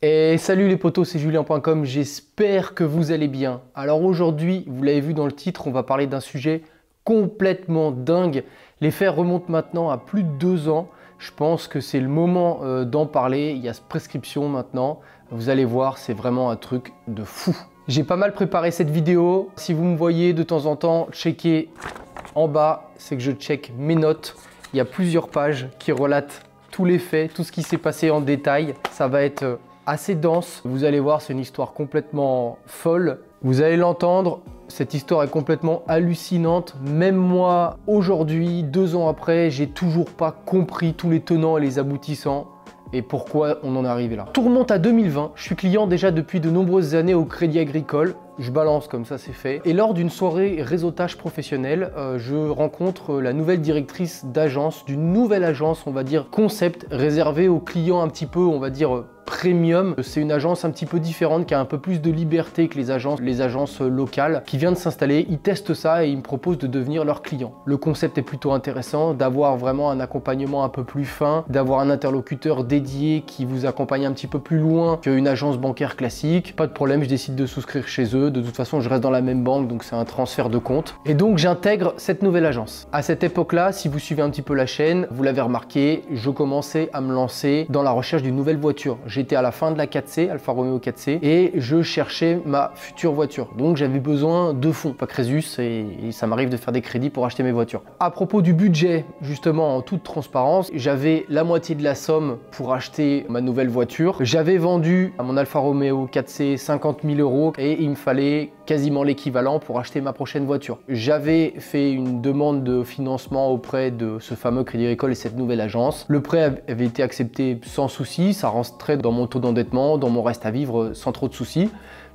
Et salut les potos, c'est julien.com, j'espère que vous allez bien. Alors aujourd'hui, vous l'avez vu dans le titre, on va parler d'un sujet complètement dingue. Les faits remontent maintenant à plus de 2 ans. Je pense que c'est le moment d'en parler. Il y a prescription maintenant. Vous allez voir, c'est vraiment un truc de fou. J'ai pas mal préparé cette vidéo. Si vous me voyez de temps en temps checker en bas, c'est que je check mes notes. Il y a plusieurs pages qui relatent tous les faits, tout ce qui s'est passé en détail. Ça va être assez dense. Vous allez voir, c'est une histoire complètement folle. Vous allez l'entendre, cette histoire est complètement hallucinante. Même moi, aujourd'hui, 2 ans après, j'ai toujours pas compris tous les tenants et les aboutissants et pourquoi on en est arrivé là. Tout remonte à 2020. Je suis client déjà depuis de nombreuses années au Crédit Agricole. Je balance comme ça, c'est fait. Et lors d'une soirée réseautage professionnel, je rencontre la nouvelle directrice d'agence, d'une nouvelle agence, on va dire concept, réservée aux clients un petit peu, on va dire premium. C'est une agence un petit peu différente qui a un peu plus de liberté que les agences locales qui vient de s'installer. Ils testent ça et ils me proposent de devenir leur client. Le concept est plutôt intéressant, d'avoir vraiment un accompagnement un peu plus fin, d'avoir un interlocuteur dédié qui vous accompagne un petit peu plus loin qu'une agence bancaire classique. Pas de problème, je décide de souscrire chez eux. De toute façon, je reste dans la même banque, donc c'est un transfert de compte. Et donc, j'intègre cette nouvelle agence. À cette époque-là, si vous suivez un petit peu la chaîne, vous l'avez remarqué, je commençais à me lancer dans la recherche d'une nouvelle voiture. J'étais à la fin de la 4C, Alfa Romeo 4C, et je cherchais ma future voiture. Donc, j'avais besoin de fonds, pas Crésus, et ça m'arrive de faire des crédits pour acheter mes voitures. À propos du budget, justement, en toute transparence, j'avais la moitié de la somme pour acheter ma nouvelle voiture. J'avais vendu à mon Alfa Romeo 4C 50 000 € et il me fallait quasiment l'équivalent pour acheter ma prochaine voiture. J'avais fait une demande de financement auprès de ce fameux Crédit Agricole et cette nouvelle agence. Le prêt avait été accepté sans souci, ça rentrait dans mon taux d'endettement, dans mon reste à vivre sans trop de soucis.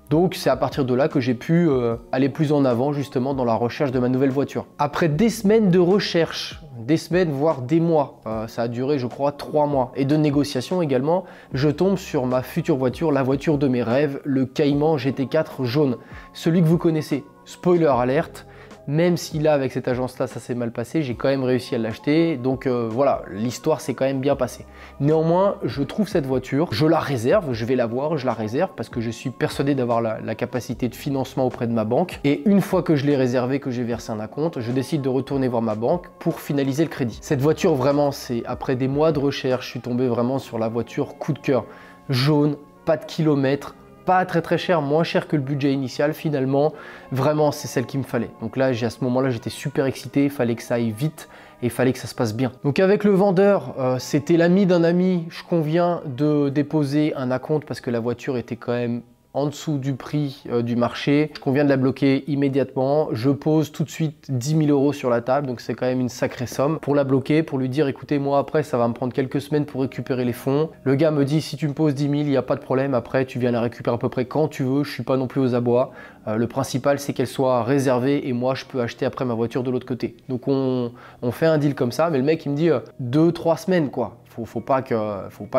Donc c'est à partir de là que j'ai pu aller plus en avant justement dans la recherche de ma nouvelle voiture. Après des semaines de recherche, des semaines voire des mois, ça a duré je crois 3 mois, et de négociations également, je tombe sur ma future voiture, la voiture de mes rêves, le Cayman GT4 jaune. Celui que vous connaissez, spoiler alerte. Même si là, avec cette agence-là, ça s'est mal passé, j'ai quand même réussi à l'acheter. Donc voilà, l'histoire s'est quand même bien passée. Néanmoins, je trouve cette voiture, je la réserve, je vais la voir, je la réserve parce que je suis persuadé d'avoir la capacité de financement auprès de ma banque. Et une fois que je l'ai réservée, que j'ai versé un acompte, je décide de retourner voir ma banque pour finaliser le crédit. Cette voiture, vraiment, c'est après des mois de recherche, je suis tombé vraiment sur la voiture coup de cœur. Jaune, pas de kilomètres, pas très cher, moins cher que le budget initial finalement. Vraiment, c'est celle qu'il me fallait. Donc là, à ce moment-là, j'étais super excité, il fallait que ça aille vite et il fallait que ça se passe bien. Donc avec le vendeur, c'était l'ami d'un ami, je conviens de déposer un acompte parce que la voiture était quand même en dessous du prix du marché. Je conviens de la bloquer immédiatement. Je pose tout de suite 10 000 € sur la table, donc c'est quand même une sacrée somme pour la bloquer, pour lui dire écoutez, moi après ça va me prendre quelques semaines pour récupérer les fonds. Le gars me dit si tu me poses 10 000, il n'y a pas de problème, après tu viens la récupérer à peu près quand tu veux, je suis pas non plus aux abois. Le principal c'est qu'elle soit réservée et moi je peux acheter après ma voiture de l'autre côté. Donc on fait un deal comme ça, mais le mec il me dit 2-3 semaines quoi. Faut pas que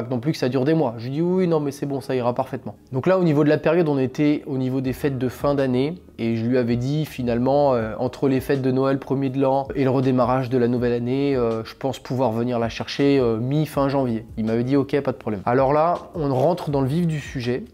non plus que ça dure des mois. Je lui dis oui, non, mais c'est bon, ça ira parfaitement. Donc là, au niveau de la période, on était au niveau des fêtes de fin d'année et je lui avais dit finalement, entre les fêtes de Noël, premier de l'an et le redémarrage de la nouvelle année, je pense pouvoir venir la chercher mi-fin janvier. Il m'avait dit ok, pas de problème. Alors là, on rentre dans le vif du sujet.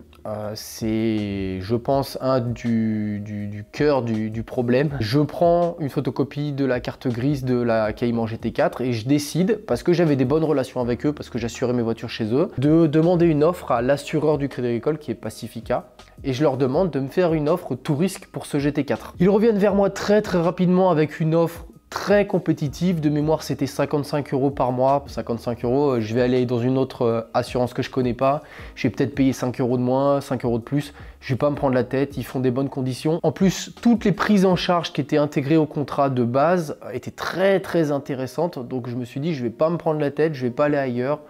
C'est, je pense, un du cœur du problème. Je prends une photocopie de la carte grise de la Cayman GT4 et je décide, parce que j'avais des bonnes relations avec eux, parce que j'assurais mes voitures chez eux, de demander une offre à l'assureur du Crédit Agricole qui est Pacifica. Et je leur demande de me faire une offre tout risque pour ce GT4. Ils reviennent vers moi très rapidement avec une offre très compétitive. De mémoire, c'était 55 € par mois. 55 €, je vais aller dans une autre assurance que je connais pas. Je vais peut-être payer 5 € de moins, 5 € de plus. Je vais pas me prendre la tête, ils font des bonnes conditions. En plus, toutes les prises en charge qui étaient intégrées au contrat de base étaient très intéressantes. Donc je me suis dit, je vais pas me prendre la tête, je vais pas aller ailleurs.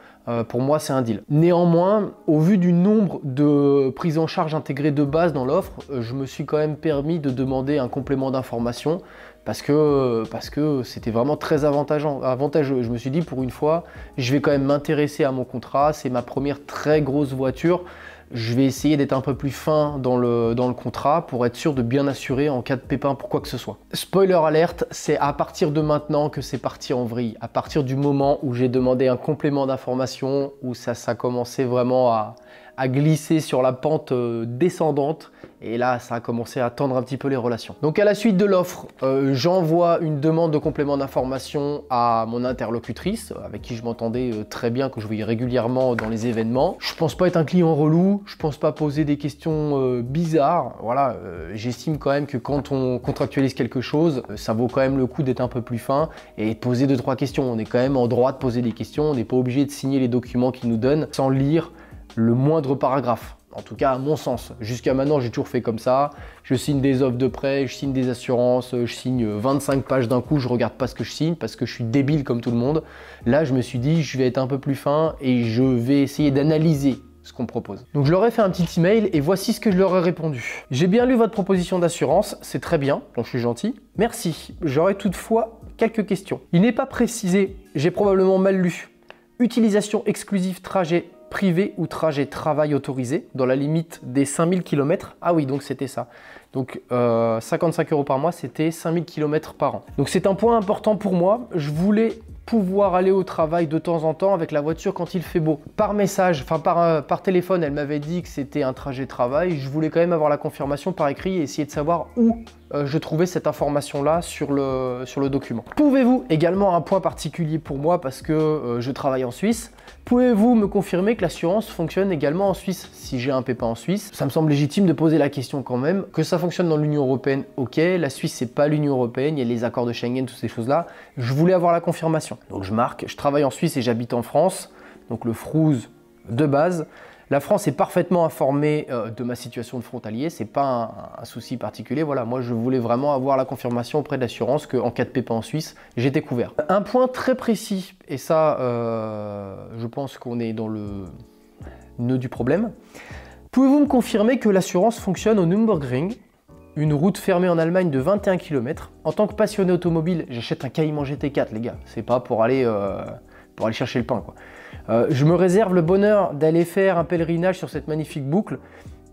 Pour moi, c'est un deal. Néanmoins, au vu du nombre de prises en charge intégrées de base dans l'offre, je me suis quand même permis de demander un complément d'information parce que c'était vraiment très avantageux. Je me suis dit, pour une fois, je vais quand même m'intéresser à mon contrat. C'est ma première très grosse voiture. Je vais essayer d'être un peu plus fin dans le contrat pour être sûr de bien assurer en cas de pépin pour quoi que ce soit. Spoiler alerte, c'est à partir de maintenant que c'est parti en vrille. À partir du moment où j'ai demandé un complément d'information, où ça commençait vraiment à glisser sur la pente descendante. Et là, ça a commencé à tendre un petit peu les relations. Donc à la suite de l'offre, j'envoie une demande de complément d'information à mon interlocutrice, avec qui je m'entendais très bien, que je voyais régulièrement dans les événements. Je pense pas être un client relou, je pense pas poser des questions bizarres. Voilà, j'estime quand même que quand on contractualise quelque chose, ça vaut quand même le coup d'être un peu plus fin et de poser 2-3 questions. On est quand même en droit de poser des questions, on n'est pas obligé de signer les documents qu'ils nous donnent sans lire le moindre paragraphe. En tout cas, à mon sens. Jusqu'à maintenant, j'ai toujours fait comme ça. Je signe des offres de prêt, je signe des assurances, je signe 25 pages d'un coup, je regarde pas ce que je signe parce que je suis débile comme tout le monde. Là, je me suis dit, je vais être un peu plus fin et je vais essayer d'analyser ce qu'on me propose. Donc, je leur ai fait un petit email et voici ce que je leur ai répondu. J'ai bien lu votre proposition d'assurance, c'est très bien, donc je suis gentil. Merci. J'aurais toutefois quelques questions. Il n'est pas précisé, j'ai probablement mal lu. Utilisation exclusive trajet privé ou trajet travail autorisé dans la limite des 5000 km. Ah oui, donc c'était ça. Donc 55 € par mois, c'était 5000 km par an. Donc c'est un point important pour moi. Je voulais pouvoir aller au travail de temps en temps avec la voiture quand il fait beau. Par message, enfin par téléphone, elle m'avait dit que c'était un trajet travail. Je voulais quand même avoir la confirmation par écrit et essayer de savoir où je trouvais cette information-là sur le document. Pouvez-vous, également un point particulier pour moi parce que je travaille en Suisse, pouvez-vous me confirmer que l'assurance fonctionne également en Suisse? Si j'ai un pépin en Suisse, ça me semble légitime de poser la question quand même. Que ça fonctionne dans l'Union européenne, ok. La Suisse, c'est pas l'Union européenne, il y a les accords de Schengen, toutes ces choses-là. Je voulais avoir la confirmation. Donc je marque, je travaille en Suisse et j'habite en France. Donc le FROUZ de base. La France est parfaitement informée de ma situation de frontalier, c'est pas un souci particulier. Voilà, moi je voulais vraiment avoir la confirmation auprès de l'assurance qu'en cas de pépin en Suisse, j'étais couvert. Un point très précis, et ça je pense qu'on est dans le nœud du problème. Pouvez-vous me confirmer que l'assurance fonctionne au Nürburgring, une route fermée en Allemagne de 21 km? En tant que passionné automobile, j'achète un Cayman GT4 les gars, c'est pas pour aller chercher le pain quoi. Je me réserve le bonheur d'aller faire un pèlerinage sur cette magnifique boucle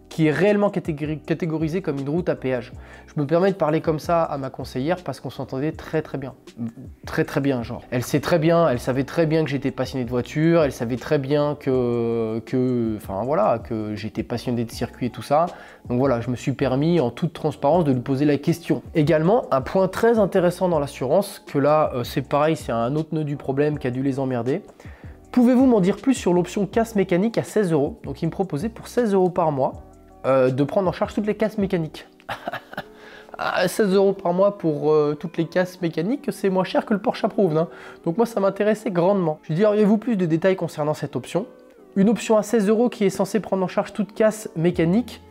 qui est réellement catégorisée comme une route à péage. Je me permets de parler comme ça à ma conseillère parce qu'on s'entendait très bien. Très bien genre. Elle savait très bien que j'étais passionné de voiture, elle savait très bien que j'étais passionné de circuit et tout ça. Donc voilà, je me suis permis en toute transparence de lui poser la question. Également, un point très intéressant dans l'assurance, que là c'est pareil, c'est un autre nœud du problème qui a dû les emmerder. Pouvez-vous m'en dire plus sur l'option casse mécanique à 16 €? Donc il me proposait pour 16 € par mois de prendre en charge toutes les casses mécaniques. 16 € par mois pour toutes les casses mécaniques, c'est moins cher que le Porsche Approved. Hein. Donc moi ça m'intéressait grandement. Je lui dis, auriez-vous plus de détails concernant cette option? Une option à 16 € qui est censée prendre en charge toute casse mécanique,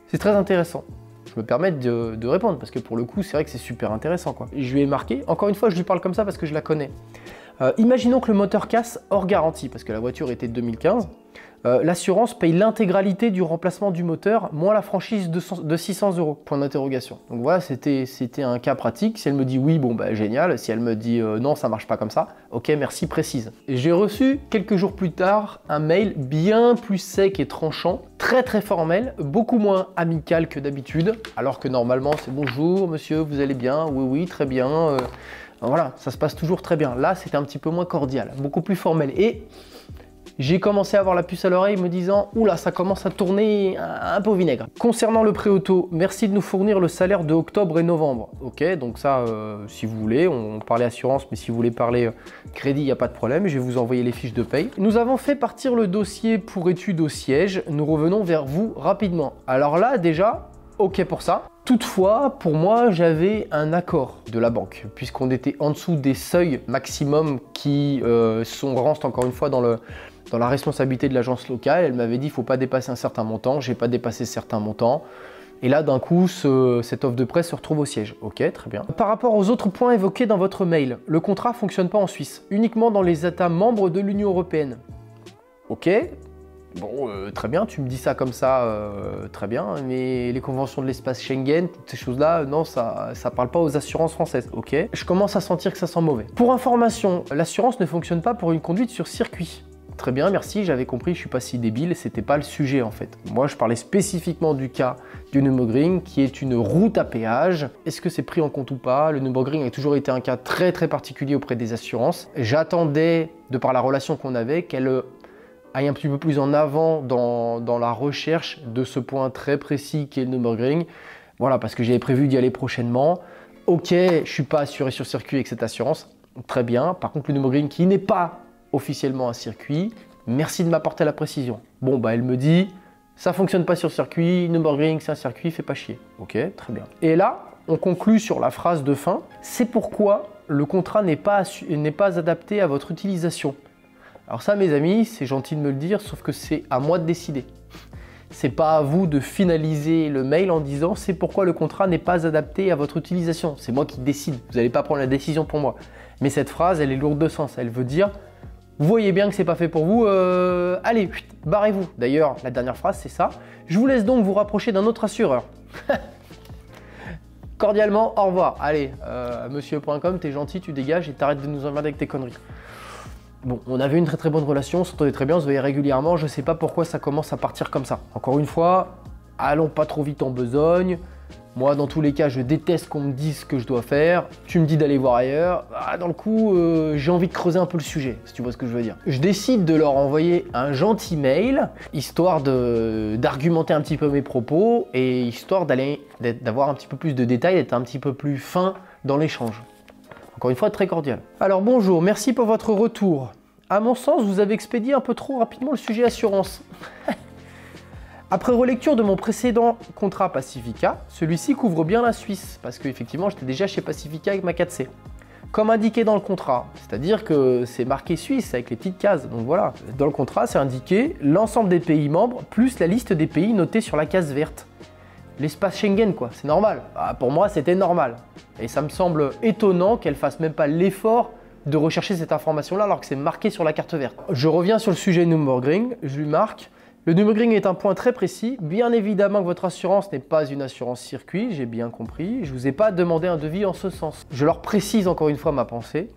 c'est très intéressant. Je me permets de répondre parce que pour le coup c'est vrai que c'est super intéressant quoi. Et je lui ai marqué, encore une fois je lui parle comme ça parce que je la connais. Imaginons que le moteur casse hors garantie, parce que la voiture était de 2015. L'assurance paye l'intégralité du remplacement du moteur, moins la franchise de 600 €. Point d'interrogation. Donc voilà, c'était un cas pratique. Si elle me dit oui, bon bah génial. Si elle me dit non, ça marche pas comme ça, ok, merci, précise. J'ai reçu quelques jours plus tard un mail bien plus sec et tranchant, très formel, beaucoup moins amical que d'habitude, alors que normalement c'est bonjour monsieur, vous allez bien? Oui, très bien. Voilà, ça se passe toujours très bien. Là, c'était un petit peu moins cordial, beaucoup plus formel. Et j'ai commencé à avoir la puce à l'oreille me disant « Oula, ça commence à tourner un peu au vinaigre ». Concernant le prêt auto, merci de nous fournir le salaire de octobre et novembre. Ok, donc ça, si vous voulez, on parlait assurance, mais si vous voulez parler crédit, il n'y a pas de problème. Je vais vous envoyer les fiches de paye. Nous avons fait partir le dossier pour étude au siège. Nous revenons vers vous rapidement. Alors là, déjà, ok pour ça. Toutefois, pour moi, j'avais un accord de la banque, puisqu'on était en dessous des seuils maximum qui rentrent encore une fois dans la responsabilité de l'agence locale. Elle m'avait dit qu'il ne faut pas dépasser un certain montant, j'ai pas dépassé certains montants. Et là, d'un coup, cette offre de prêt se retrouve au siège. Ok, très bien. Par rapport aux autres points évoqués dans votre mail, le contrat ne fonctionne pas en Suisse, uniquement dans les États membres de l'Union européenne. Ok. Bon, très bien, tu me dis ça comme ça, très bien, mais les conventions de l'espace Schengen, toutes ces choses-là, non, ça parle pas aux assurances françaises, ok? Je commence à sentir que ça sent mauvais. Pour information, l'assurance ne fonctionne pas pour une conduite sur circuit. Très bien, merci, j'avais compris, je suis pas si débile, c'était pas le sujet en fait. Moi, je parlais spécifiquement du cas du Nürburgring, qui est une route à péage. Est-ce que c'est pris en compte ou pas? Le Nürburgring a toujours été un cas très particulier auprès des assurances. J'attendais, de par la relation qu'on avait, qu'elle aille un petit peu plus en avant dans la recherche de ce point très précis qu'est le Nürburgring. Voilà, parce que j'avais prévu d'y aller prochainement. Ok, je ne suis pas assuré sur circuit avec cette assurance. Très bien. Par contre, le Nürburgring qui n'est pas officiellement un circuit, merci de m'apporter la précision. Bon, bah elle me dit, ça ne fonctionne pas sur circuit, Nürburgring c'est un circuit, fais pas chier. Ok, très bien. Et là, on conclut sur la phrase de fin. C'est pourquoi le contrat n'est pas adapté à votre utilisation. Alors ça, mes amis, c'est gentil de me le dire, sauf que c'est à moi de décider. C'est pas à vous de finaliser le mail en disant c'est pourquoi le contrat n'est pas adapté à votre utilisation. C'est moi qui décide. Vous n'allez pas prendre la décision pour moi. Mais cette phrase, elle est lourde de sens. Elle veut dire, vous voyez bien que c'est pas fait pour vous, allez, barrez-vous. D'ailleurs, la dernière phrase, c'est ça. Je vous laisse donc vous rapprocher d'un autre assureur. Cordialement, au revoir. Allez, monsieur.com, t'es gentil, tu dégages et t'arrêtes de nous emmerder avec tes conneries. Bon, on avait une très bonne relation, on s'entendait très bien, on se voyait régulièrement, je sais pas pourquoi ça commence à partir comme ça. Encore une fois, allons pas trop vite en besogne. Moi, dans tous les cas, je déteste qu'on me dise ce que je dois faire. Tu me dis d'aller voir ailleurs. Ah, dans le coup, j'ai envie de creuser un peu le sujet, si tu vois ce que je veux dire. Je décide de leur envoyer un gentil mail, histoire d'argumenter un petit peu mes propos et histoire d'avoir un petit peu plus de détails, d'être un petit peu plus fin dans l'échange. Encore une fois, très cordial. Alors bonjour, merci pour votre retour. À mon sens, vous avez expédié un peu trop rapidement le sujet assurance. Après relecture de mon précédent contrat Pacifica, celui-ci couvre bien la Suisse, parce qu'effectivement, j'étais déjà chez Pacifica avec ma 4C. Comme indiqué dans le contrat, c'est-à-dire que c'est marqué Suisse avec les petites cases, donc voilà. Dans le contrat, c'est indiqué l'ensemble des pays membres, plus la liste des pays notés sur la case verte. L'espace Schengen, quoi, c'est normal. Ah, pour moi, c'était normal. Et ça me semble étonnant qu'elle fasse même pas l'effort de rechercher cette information-là alors que c'est marqué sur la carte verte. Je reviens sur le sujet Nürburgring, je lui marque. Le Nürburgring est un point très précis. Bien évidemment que votre assurance n'est pas une assurance circuit, j'ai bien compris. Je ne vous ai pas demandé un devis en ce sens. Je leur précise encore une fois ma pensée.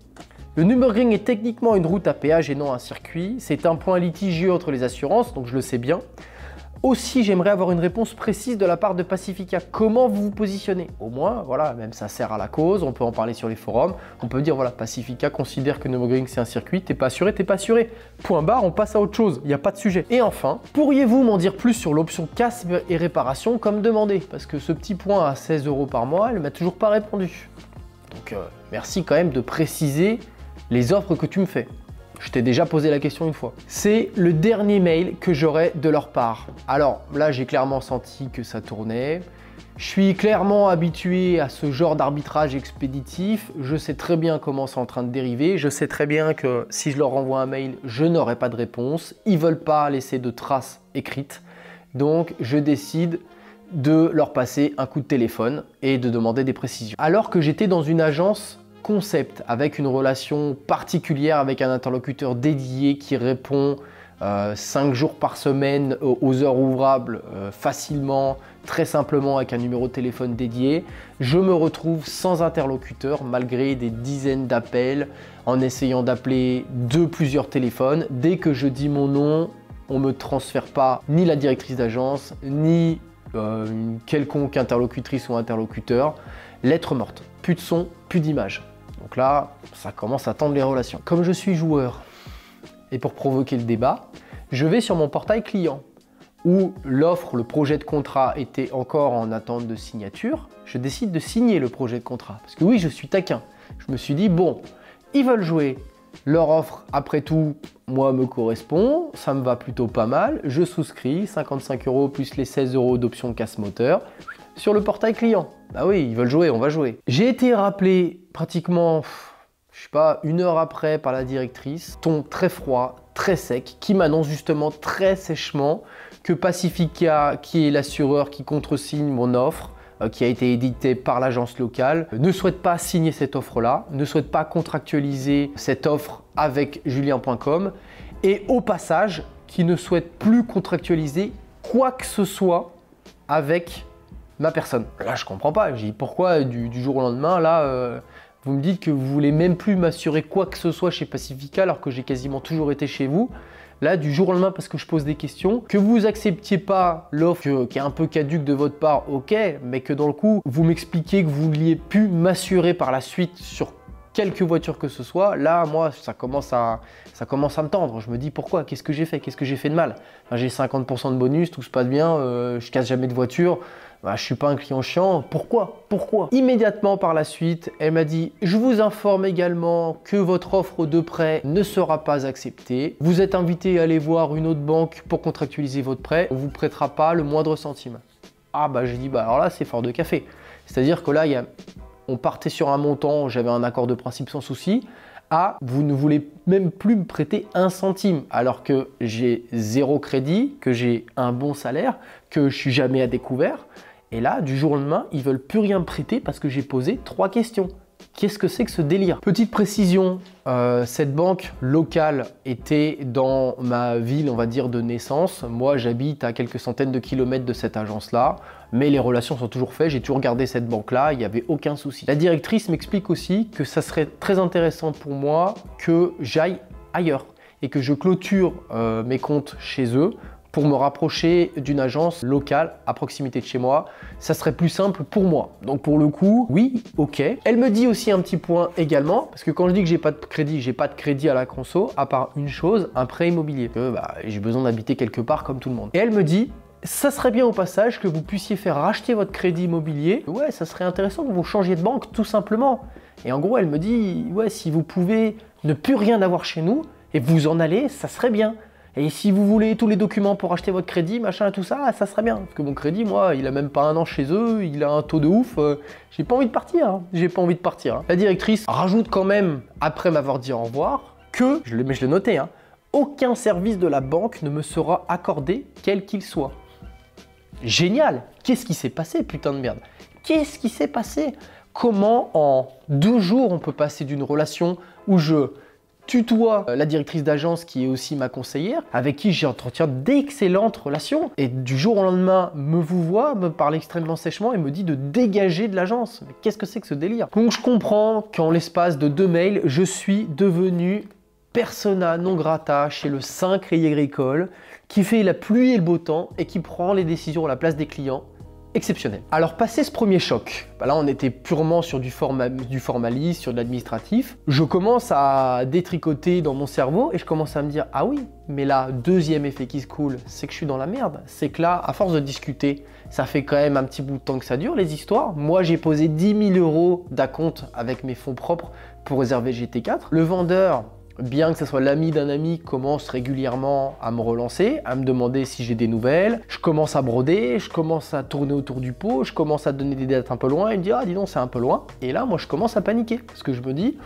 Le Nürburgring est techniquement une route à péage et non un circuit. C'est un point litigieux entre les assurances, donc je le sais bien. Aussi, j'aimerais avoir une réponse précise de la part de Pacifica. Comment vous vous positionnez? Au moins, voilà, même ça sert à la cause, on peut en parler sur les forums. On peut dire, voilà, Pacifica considère que Nürburgring c'est un circuit, t'es pas assuré, t'es pas assuré. Point barre, on passe à autre chose, il n'y a pas de sujet. Et enfin, pourriez-vous m'en dire plus sur l'option casse et réparation comme demandé? Parce que ce petit point à 16 € par mois, elle m'a toujours pas répondu. Donc, merci quand même de préciser les offres que tu me fais. Je t'ai déjà posé la question une fois. C'est le dernier mail que j'aurai de leur part. Alors là, j'ai clairement senti que ça tournait. Je suis clairement habitué à ce genre d'arbitrage expéditif. Je sais très bien comment c'est en train de dériver. Je sais très bien que si je leur envoie un mail, je n'aurai pas de réponse. Ils ne veulent pas laisser de traces écrites. Donc, je décide de leur passer un coup de téléphone et de demander des précisions. Alors que j'étais dans une agence concept avec une relation particulière avec un interlocuteur dédié qui répond 5 jours par semaine aux heures ouvrables facilement, très simplement avec un numéro de téléphone dédié, je me retrouve sans interlocuteur malgré des dizaines d'appels en essayant d'appeler de plusieurs téléphones. Dès que je dis mon nom, on ne me transfère pas ni la directrice d'agence ni une quelconque interlocutrice ou interlocuteur. Lettre morte, plus de son, plus d'image. Donc là, ça commence à tendre les relations. Comme je suis joueur, et pour provoquer le débat, je vais sur mon portail client, où l'offre, le projet de contrat était encore en attente de signature. Je décide de signer le projet de contrat, parce que oui, je suis taquin. Je me suis dit, bon, ils veulent jouer, leur offre, après tout, moi, me correspond, ça me va plutôt pas mal, je souscris, 55 € plus les 16 € d'option casse moteur, sur le portail client. Bah oui, ils veulent jouer, on va jouer. J'ai été rappelé pratiquement, je sais pas, 1 heure après par la directrice, ton très froid, très sec, qui m'annonce justement très sèchement que Pacifica, qui est l'assureur qui contresigne mon offre, qui a été édité par l'agence locale, ne souhaite pas signer cette offre-là, ne souhaite pas contractualiser cette offre avec Julien.com et au passage, qui ne souhaite plus contractualiser quoi que ce soit avec ma personne. Là, je comprends pas. Je dis pourquoi du jour au lendemain, là, vous me dites que vous voulez même plus m'assurer quoi que ce soit chez Pacifica alors que j'ai quasiment toujours été chez vous. Là, du jour au lendemain, parce que je pose des questions, que vous acceptiez pas l'offre qui est un peu caduque de votre part, ok, mais que dans le coup, vous m'expliquez que vous vouliez plus m'assurer par la suite sur quelque voiture que ce soit, là, moi, ça commence à me tendre. Je me dis pourquoi? Qu'est-ce que j'ai fait? Qu'est-ce que j'ai fait de mal? Enfin, j'ai 50% de bonus, tout se passe bien, je casse jamais de voiture. Bah, je suis pas un client chiant. Pourquoi? Immédiatement par la suite, elle m'a dit « Je vous informe également que votre offre de prêt ne sera pas acceptée. Vous êtes invité à aller voir une autre banque pour contractualiser votre prêt. On ne vous prêtera pas le moindre centime. » Ah bah j'ai dit « Bah alors là, c'est fort de café. » C'est-à-dire que là, on partait sur un montant, j'avais un accord de principe sans souci, à vous ne voulez même plus me prêter un centime alors que j'ai 0 crédit, que j'ai un bon salaire, que je suis jamais à découvert. Et là, du jour au lendemain, ils veulent plus rien me prêter parce que j'ai posé 3 questions. Qu'est-ce que c'est que ce délire? Petite précision, cette banque locale était dans ma ville, on va dire, de naissance. Moi, j'habite à quelques centaines de kilomètres de cette agence-là, mais les relations sont toujours faites. J'ai toujours gardé cette banque-là, il n'y avait aucun souci. La directrice m'explique aussi que ça serait très intéressant pour moi que j'aille ailleurs et que je clôture mes comptes chez eux pour me rapprocher d'une agence locale à proximité de chez moi. Ça serait plus simple pour moi. Donc pour le coup, oui, ok. Elle me dit aussi un petit point également, parce que quand je dis que j'ai pas de crédit à la conso, à part une chose, un prêt immobilier. J'ai besoin d'habiter quelque part comme tout le monde. Et elle me dit, ça serait bien au passage que vous puissiez faire racheter votre crédit immobilier. Ouais, ça serait intéressant que vous changiez de banque tout simplement. Et en gros, elle me dit, ouais, si vous pouvez ne plus rien avoir chez nous et vous en aller, ça serait bien. Et si vous voulez tous les documents pour acheter votre crédit, machin, tout ça, ça serait bien. Parce que mon crédit, moi, il a même pas 1 an chez eux, il a un taux de ouf. J'ai pas envie de partir, hein. J'ai pas envie de partir. Hein. La directrice rajoute quand même, après m'avoir dit au revoir, que, mais je l'ai noté, hein, aucun service de la banque ne me sera accordé, quel qu'il soit. Génial! Qu'est-ce qui s'est passé, putain de merde? Qu'est-ce qui s'est passé? Comment en 2 jours on peut passer d'une relation où je tutoie la directrice d'agence qui est aussi ma conseillère, avec qui j'entretiens d'excellentes relations, et du jour au lendemain me voit, me parle extrêmement sèchement et me dit de dégager de l'agence. Mais qu'est-ce que c'est que ce délire? Donc je comprends qu'en l'espace de 2 mails, je suis devenu persona non grata chez le Saint Crédit Agricole, qui fait la pluie et le beau temps et qui prend les décisions à la place des clients. Exceptionnel. Alors passé ce premier choc, là on était purement sur du formaliste, sur de l'administratif, je commence à détricoter dans mon cerveau et je commence à me dire ah oui, mais là deuxième effet qui se coule, c'est que je suis dans la merde. C'est que là, à force de discuter, ça fait quand même un petit bout de temps que ça dure les histoires. Moi j'ai posé 10 000 € d'acompte avec mes fonds propres pour réserver GT4. Le vendeur, bien que ce soit l'ami d'un ami, commence régulièrement à me relancer, à me demander si j'ai des nouvelles. Je commence à broder, je commence à tourner autour du pot, je commence à donner des dates un peu loin. Il me dit ah dis donc c'est un peu loin. Et là moi je commence à paniquer parce que je me dis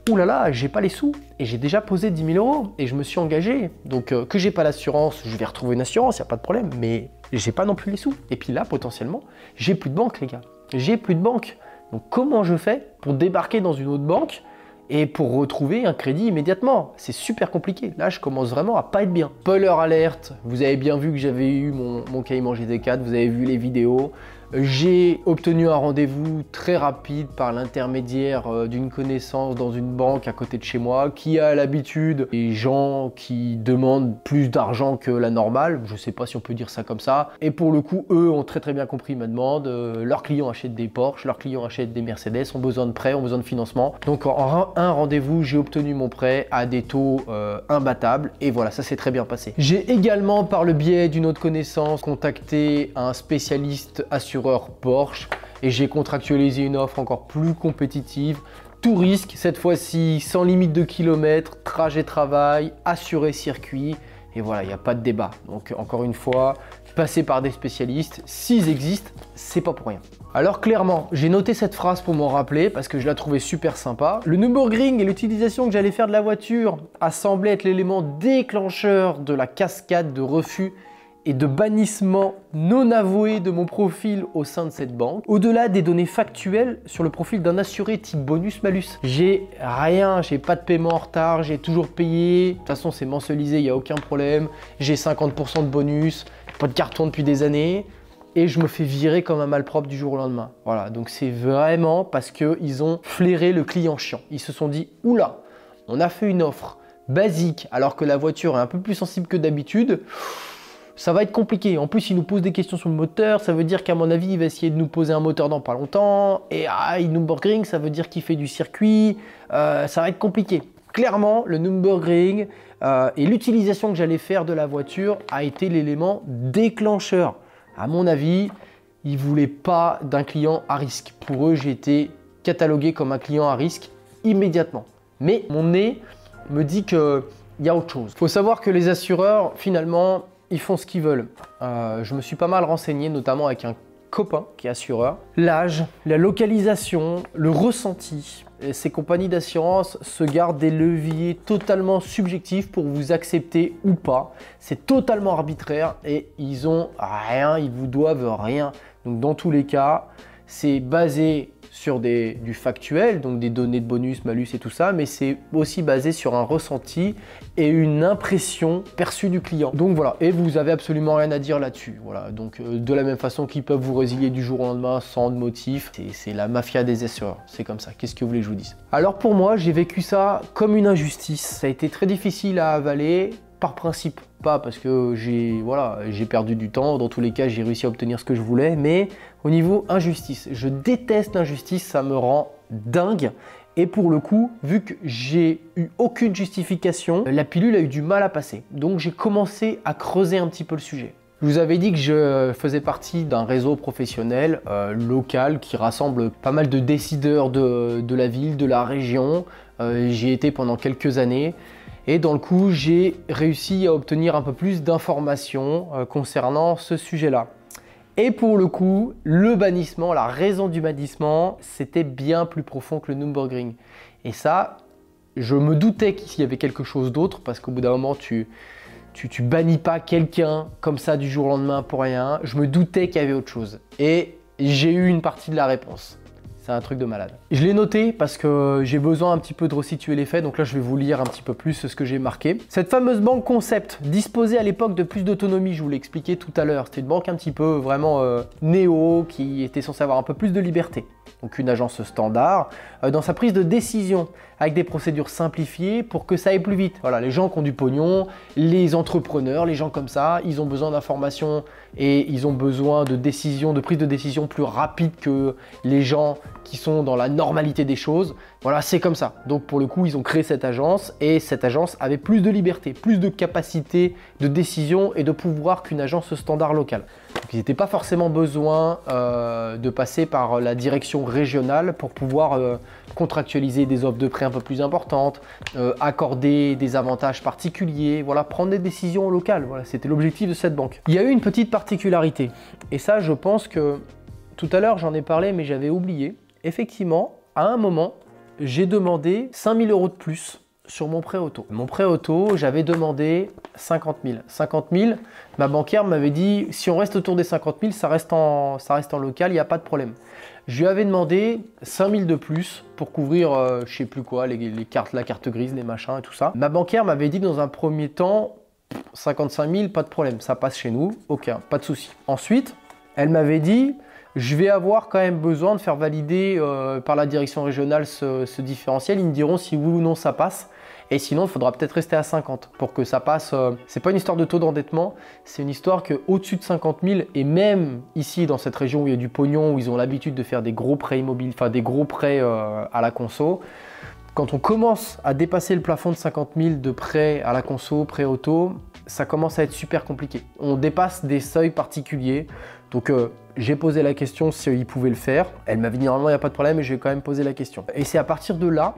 ouh là là, j'ai pas les sous et j'ai déjà posé 10 000 € et je me suis engagé. Donc que j'ai pas l'assurance, je vais retrouver une assurance, y a pas de problème. Mais j'ai pas non plus les sous. Et puis là potentiellement, j'ai plus de banque les gars. J'ai plus de banque. Donc comment je fais pour débarquer dans une autre banque et pour retrouver un crédit immédiatement? C'est super compliqué. Là, je commence vraiment à pas être bien. Spoiler alerte, vous avez bien vu que j'avais eu mon Cayman GT4, vous avez vu les vidéos. J'ai obtenu un rendez-vous très rapide par l'intermédiaire d'une connaissance dans une banque à côté de chez moi qui a l'habitude des gens qui demandent plus d'argent que la normale. Je sais pas si on peut dire ça comme ça. Et pour le coup, eux ont très bien compris ma demande. Leurs clients achètent des Porsche, leurs clients achètent des Mercedes, ont besoin de prêts, ont besoin de financement. Donc en un rendez-vous, j'ai obtenu mon prêt à des taux imbattables. Et voilà, ça s'est très bien passé. J'ai également, par le biais d'une autre connaissance, contacté un spécialiste assureur Porsche et j'ai contractualisé une offre encore plus compétitive, tout risque, cette fois-ci sans limite de kilomètres, trajet travail, assuré circuit, et voilà, il n'y a pas de débat. Donc encore une fois, passer par des spécialistes, s'ils existent, c'est pas pour rien. Alors clairement, j'ai noté cette phrase pour m'en rappeler parce que je la trouvais super sympa. Le Nürburgring et l'utilisation que j'allais faire de la voiture a semblé être l'élément déclencheur de la cascade de refus et de bannissement non avoué de mon profil au sein de cette banque. Au-delà des données factuelles sur le profil d'un assuré type bonus-malus, j'ai rien, j'ai pas de paiement en retard, j'ai toujours payé. De toute façon, c'est mensualisé, il n'y a aucun problème. J'ai 50% de bonus, pas de carton depuis des années. Et je me fais virer comme un malpropre du jour au lendemain. Voilà, donc c'est vraiment parce qu'ils ont flairé le client chiant. Ils se sont dit, oula, on a fait une offre basique alors que la voiture est un peu plus sensible que d'habitude. ça va être compliqué. En plus, il nous pose des questions sur le moteur, ça veut dire qu'à mon avis, il va essayer de nous poser un moteur dans pas longtemps. Et Nürburgring, ça veut dire qu'il fait du circuit. Ça va être compliqué. Clairement, le Nürburgring et l'utilisation que j'allais faire de la voiture a été l'élément déclencheur. À mon avis, ils ne voulaient pas d'un client à risque. Pour eux, j'ai été catalogué comme un client à risque immédiatement. Mais mon nez me dit qu'il y a autre chose. Il faut savoir que les assureurs, finalement, ils font ce qu'ils veulent. Je me suis pas mal renseigné, notamment avec un copain qui est assureur. L'âge, la localisation, le ressenti. Et ces compagnies d'assurance se gardent des leviers totalement subjectifs pour vous accepter ou pas. C'est totalement arbitraire et ils ont rien, ils vous doivent rien. Donc dans tous les cas, c'est basé sur du factuel, donc des données de bonus, malus et tout ça, mais c'est aussi basé sur un ressenti et une impression perçue du client. Donc voilà, et vous avez absolument rien à dire là-dessus. Voilà, donc de la même façon qu'ils peuvent vous résilier du jour au lendemain sans motif, c'est la mafia des assureurs, c'est comme ça. Qu'est-ce que vous voulez que je vous dise? Alors pour moi, j'ai vécu ça comme une injustice. Ça a été très difficile à avaler. Par principe, pas parce que j'ai perdu du temps, dans tous les cas j'ai réussi à obtenir ce que je voulais, mais au niveau injustice, je déteste l'injustice, ça me rend dingue. Et pour le coup, vu que j'ai eu aucune justification, la pilule a eu du mal à passer. Donc j'ai commencé à creuser un petit peu le sujet. Je vous avais dit que je faisais partie d'un réseau professionnel local qui rassemble pas mal de décideurs de la ville, de la région. J'y ai été pendant quelques années. Et dans le coup, j'ai réussi à obtenir un peu plus d'informations concernant ce sujet-là. Et pour le coup, le bannissement, la raison du bannissement, c'était bien plus profond que le Nürburgring. Et ça, je me doutais qu'il y avait quelque chose d'autre parce qu'au bout d'un moment, tu bannis pas quelqu'un comme ça du jour au lendemain pour rien. Je me doutais qu'il y avait autre chose. Et j'ai eu une partie de la réponse. C'est un truc de malade. Je l'ai noté parce que j'ai besoin un petit peu de resituer les faits, donc là je vais vous lire un petit peu plus ce que j'ai marqué. Cette fameuse banque concept disposait à l'époque de plus d'autonomie, je vous l'ai expliqué tout à l'heure. C'était une banque un petit peu vraiment néo, qui était censée avoir un peu plus de liberté. Donc une agence standard, dans sa prise de décision, avec des procédures simplifiées pour que ça aille plus vite. Voilà, les gens qui ont du pognon, les entrepreneurs, les gens comme ça, ils ont besoin d'informations et ils ont besoin de décisions, de prise de décision plus rapide que les gens qui sont dans la normalité des choses. Voilà, c'est comme ça. Donc pour le coup, ils ont créé cette agence et cette agence avait plus de liberté, plus de capacité de décision et de pouvoir qu'une agence standard locale. Donc ils n'étaient pas forcément besoin de passer par la direction régionale pour pouvoir contractualiser des offres de prêt un peu plus importantes, accorder des avantages particuliers, voilà, prendre des décisions locales. Voilà, c'était l'objectif de cette banque. Il y a eu une petite particularité et ça, je pense que tout à l'heure, j'en ai parlé, mais j'avais oublié. Effectivement, à un moment, j'ai demandé 5 000 € de plus sur mon prêt auto. Mon prêt auto, j'avais demandé 50 000. 50 000, ma banquière m'avait dit, si on reste autour des 50 000, ça reste en local, il n'y a pas de problème. Je lui avais demandé 5 000 de plus pour couvrir, je sais plus quoi, les cartes, la carte grise, les machins et tout ça. Ma banquière m'avait dit dans un premier temps, 55 000, pas de problème, ça passe chez nous, ok, pas de souci. Ensuite, elle m'avait dit, je vais avoir quand même besoin de faire valider par la direction régionale ce différentiel. Ils me diront si oui ou non ça passe. Et sinon, il faudra peut-être rester à 50 pour que ça passe. C'est pas une histoire de taux d'endettement, c'est une histoire qu'au-dessus de 50 000, et même ici dans cette région où il y a du pognon, où ils ont l'habitude de faire des gros prêts immobiliers, enfin des gros prêts à la conso, quand on commence à dépasser le plafond de 50 000 de prêts à la conso, prêts auto, ça commence à être super compliqué. On dépasse des seuils particuliers. Donc j'ai posé la question si ils pouvaient le faire. Elle m'avait dit normalement il n'y a pas de problème, mais j'ai quand même posé la question. Et c'est à partir de là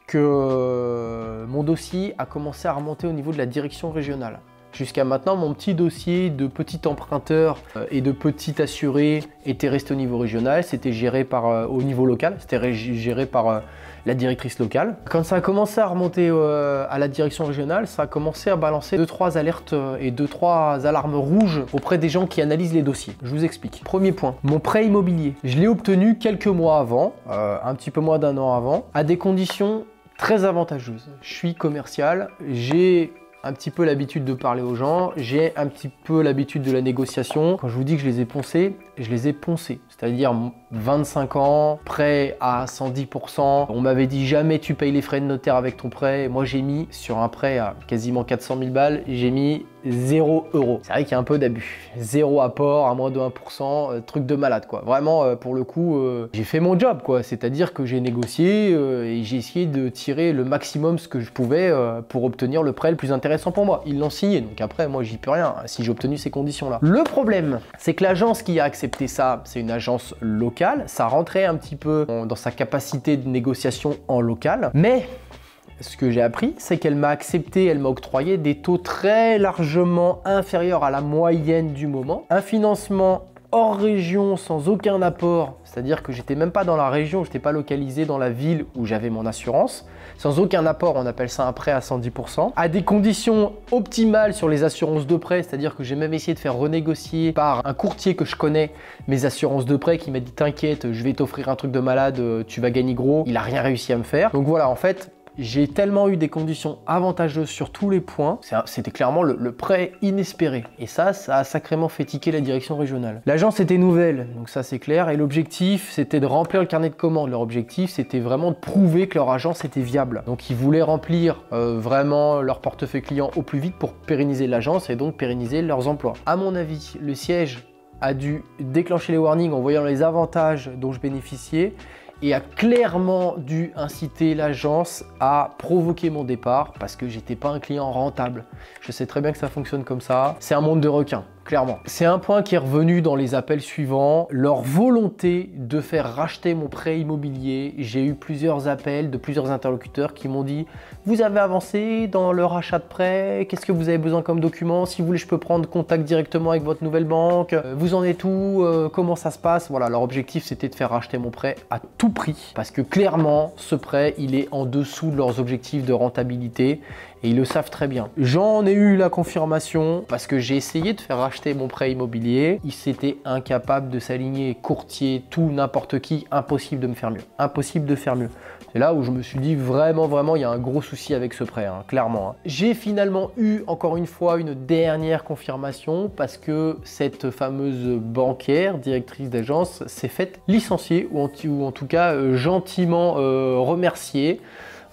que mon dossier a commencé à remonter au niveau de la direction régionale. Jusqu'à maintenant, mon petit dossier de petit emprunteur et de petit assuré était resté au niveau régional. C'était géré au niveau local, c'était géré par la directrice locale. Quand ça a commencé à remonter à la direction régionale, ça a commencé à balancer 2-3 alertes et 2-3 alarmes rouges auprès des gens qui analysent les dossiers. Je vous explique. Premier point, mon prêt immobilier. Je l'ai obtenu quelques mois avant, un petit peu moins d'un an avant, à des conditions très avantageuses. Je suis commercial, j'ai un petit peu l'habitude de parler aux gens, j'ai un petit peu l'habitude de la négociation. Quand je vous dis que je les ai poncés, je les ai poncés. C'est-à-dire 25 ans, prêt à 110%. On m'avait dit jamais tu payes les frais de notaire avec ton prêt. Moi j'ai mis sur un prêt à quasiment 400 000 balles, j'ai mis 0 €. C'est vrai qu'il y a un peu d'abus. 0 apport, à moins de 1%, truc de malade quoi. Vraiment, pour le coup, j'ai fait mon job quoi. C'est-à-dire que j'ai négocié et j'ai essayé de tirer le maximum ce que je pouvais pour obtenir le prêt le plus intéressant pour moi. Ils l'ont signé, donc après, moi, j'y peux rien si j'ai obtenu ces conditions-là. Le problème, c'est que l'agence qui a accepté ça, c'est une agence locale. Ça rentrait un petit peu dans sa capacité de négociation en local, mais ce que j'ai appris, c'est qu'elle m'a accepté, elle m'a octroyé des taux très largement inférieurs à la moyenne du moment. Un financement hors région sans aucun apport, c'est-à-dire que j'étais même pas dans la région, j'étais pas localisé dans la ville où j'avais mon assurance. Sans aucun apport, on appelle ça un prêt à 110%. À des conditions optimales sur les assurances de prêt, c'est-à-dire que j'ai même essayé de faire renégocier par un courtier que je connais mes assurances de prêt qui m'a dit t'inquiète, je vais t'offrir un truc de malade, tu vas gagner gros. Il a rien réussi à me faire. Donc voilà, en fait, j'ai tellement eu des conditions avantageuses sur tous les points. C'était clairement le prêt inespéré. Et ça a sacrément fait tiquer la direction régionale. L'agence était nouvelle, donc ça c'est clair. Et l'objectif, c'était de remplir le carnet de commandes. Leur objectif, c'était vraiment de prouver que leur agence était viable. Donc ils voulaient remplir vraiment leur portefeuille client au plus vite pour pérenniser l'agence et donc pérenniser leurs emplois. À mon avis, le siège a dû déclencher les warnings en voyant les avantages dont je bénéficiais et a clairement dû inciter l'agence à provoquer mon départ parce que j'étais pas un client rentable. Je sais très bien que ça fonctionne comme ça. C'est un monde de requins, clairement. C'est un point qui est revenu dans les appels suivants, leur volonté de faire racheter mon prêt immobilier. J'ai eu plusieurs appels de plusieurs interlocuteurs qui m'ont dit « Vous avez avancé dans le rachat de prêt, qu'est-ce que vous avez besoin comme document? Si vous voulez, je peux prendre contact directement avec votre nouvelle banque. Vous en êtes où? Comment ça se passe ?» Voilà, leur objectif, c'était de faire racheter mon prêt à tout prix parce que clairement, ce prêt, il est en dessous de leurs objectifs de rentabilité et ils le savent très bien. J'en ai eu la confirmation parce que j'ai essayé de faire racheter mon prêt immobilier. Ils étaient incapables de s'aligner, courtier, tout, n'importe qui, impossible de me faire mieux. Impossible de faire mieux. C'est là où je me suis dit vraiment, il y a un gros souci avec ce prêt, hein, clairement. Hein. J'ai finalement eu, encore une fois, une dernière confirmation parce que cette fameuse banquière, directrice d'agence, s'est faite licencier ou en tout cas gentiment remercier.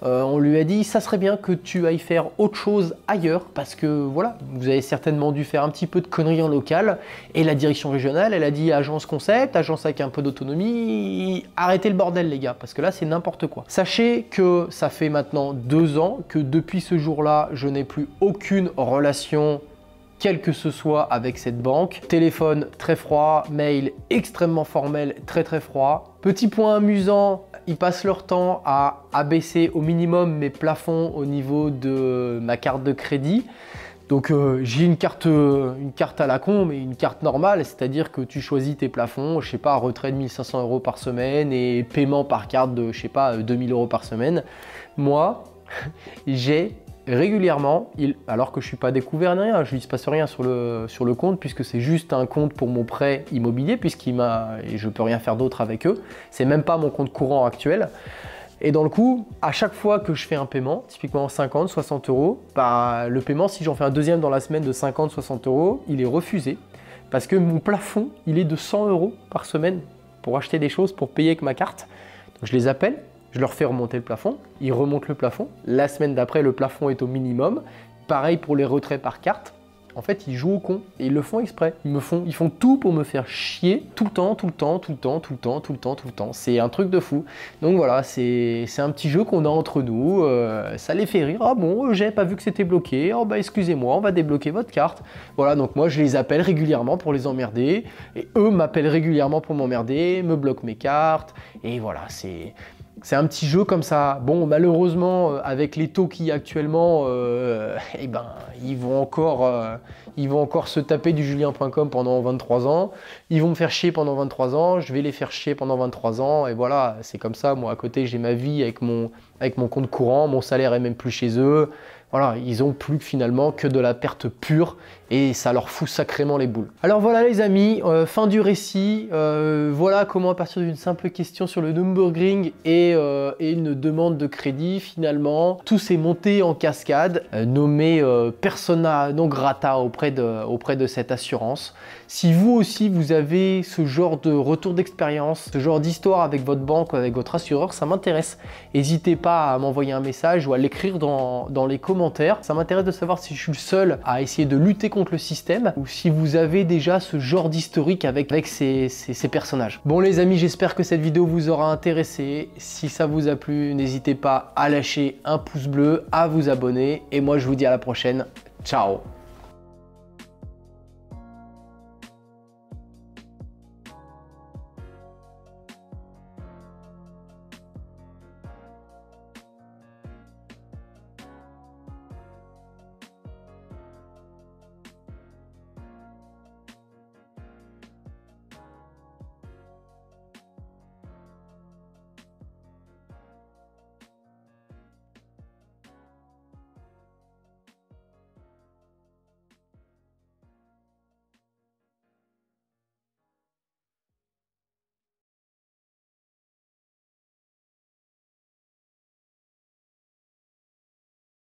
On lui a dit ça serait bien que tu ailles faire autre chose ailleurs parce que voilà, vous avez certainement dû faire un petit peu de conneries en local et la direction régionale elle a dit agence concept, agence avec un peu d'autonomie, arrêtez le bordel les gars parce que là c'est n'importe quoi. Sachez que ça fait maintenant 2 ans que depuis ce jour-là je n'ai plus aucune relation quel que ce soit avec cette banque. Téléphone très froid, mail extrêmement formel, très froid. Petit point amusant, ils passent leur temps à abaisser au minimum mes plafonds au niveau de ma carte de crédit. Donc j'ai une carte à la con, mais une carte normale, c'est-à-dire que tu choisis tes plafonds, je sais pas, retrait de 1 500 € par semaine et paiement par carte de, je sais pas, 2 000 € par semaine. Moi, j'ai régulièrement, alors que je suis pas découvert ni rien, il ne se passe rien sur le compte puisque c'est juste un compte pour mon prêt immobilier et je peux rien faire d'autre avec eux. C'est même pas mon compte courant actuel. Et dans le coup, à chaque fois que je fais un paiement, typiquement 50, 60 €, bah, le paiement, si j'en fais un deuxième dans la semaine de 50, 60 €, il est refusé parce que mon plafond, il est de 100 € par semaine pour acheter des choses, pour payer avec ma carte. Donc je les appelle. Je leur fais remonter le plafond, ils remontent le plafond. La semaine d'après, le plafond est au minimum. Pareil pour les retraits par carte. En fait, ils jouent au con et ils le font exprès. Ils font tout pour me faire chier tout le temps. C'est un truc de fou. Donc voilà, c'est un petit jeu qu'on a entre nous. Ça les fait rire. Ah bon, j'avais pas vu que c'était bloqué. Oh bah excusez-moi, on va débloquer votre carte. Voilà, donc moi je les appelle régulièrement pour les emmerder. Et eux m'appellent régulièrement pour m'emmerder, me bloquent mes cartes. Et voilà, c'est un petit jeu comme ça. Bon, malheureusement, avec les taux qu'il y a actuellement, eh ben, ils vont encore se taper du julien.com pendant 23 ans. Ils vont me faire chier pendant 23 ans. Je vais les faire chier pendant 23 ans. Et voilà, c'est comme ça. Moi, à côté, j'ai ma vie avec mon compte courant. Mon salaire est même plus chez eux. Voilà, ils ont plus finalement que de la perte pure et ça leur fout sacrément les boules. Alors voilà les amis, fin du récit. Voilà comment à partir d'une simple question sur le Nürburgring et une demande de crédit, finalement, tout s'est monté en cascade, nommé persona non grata auprès de cette assurance. Si vous aussi vous avez ce genre de retour d'expérience, ce genre d'histoire avec votre banque ou avec votre assureur, ça m'intéresse. N'hésitez pas à m'envoyer un message ou à l'écrire dans les commentaires commentaires. Ça m'intéresse de savoir si je suis le seul à essayer de lutter contre le système ou si vous avez déjà ce genre d'historique avec ces personnages. Bon les amis, j'espère que cette vidéo vous aura intéressé. Si ça vous a plu, n'hésitez pas à lâcher un pouce bleu, à vous abonner et moi je vous dis à la prochaine. Ciao!